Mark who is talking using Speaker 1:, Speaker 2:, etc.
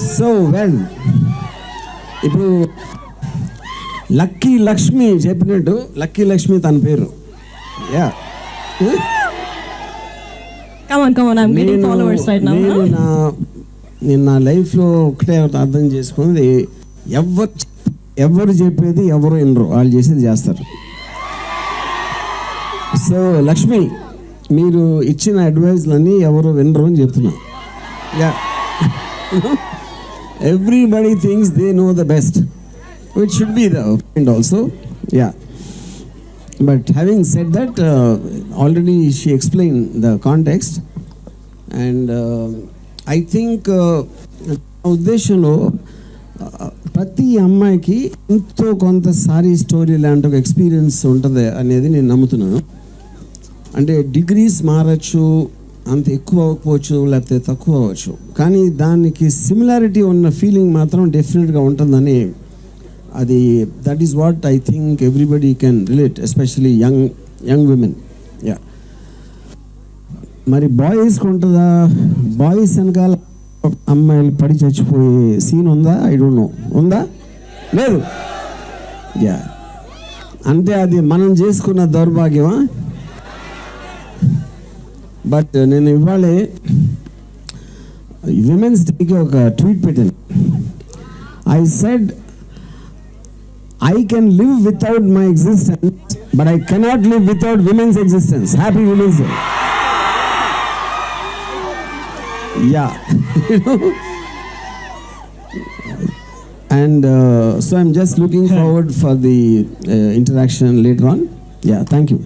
Speaker 1: So well, ఇప్పుడు lucky Lakshmi చెప్పినట్టు lucky Lakshmi తన పేరు. యా, నేను నా లైఫ్లో ఒకటే అర్థం చేసుకున్నది, ఎవరు చెప్పేది ఎవరు వినరు, వాళ్ళు చేసేది చేస్తారు. సో లక్ష్మి, మీరు ఇచ్చిన అడ్వైజ్లన్నీ ఎవరు వినరు అని చెప్తున్నా. Yeah, everybody thinks they know the best, which should be the point also. Yeah, but having said that, already she explained the context, and I think ఉద్దేశంలో ప్రతి అమ్మాయికి ఎంతో కొంత సారీ స్టోరీ లాంటి ఒక ఎక్స్పీరియన్స్ ఉంటుంది అనేది నేను నమ్ముతున్నాను. అంటే డిగ్రీస్ మారచ్చు, అంత ఎక్కువ అవ్వకపోవచ్చు, లేకపోతే తక్కువ అవ్వచ్చు, కానీ దానికి సిమిలారిటీ ఉన్న ఫీలింగ్ మాత్రం డెఫినెట్గా ఉంటుందని, అది that is what I think everybody can relate, especially young women. Yeah, మరి బాయ్స్కి ఉంటుందా? బాయ్స్ వెనకాల అమ్మాయిలు పడి చచ్చిపోయే సీన్ ఉందా? ఐ డోంట్ నో, ఉందా? లేదు. యా, అంటే అది మనం చేసుకున్న దౌర్భాగ్యమా? బట్ నేను ఇవాళే విమెన్స్ డేకి ఒక ట్వీట్ పెట్టాను. I said, I can live without my existence, but I cannot live without women's existence. Happy women's day. Yeah, and so I'm just looking forward for the interaction later on. Yeah, thank you.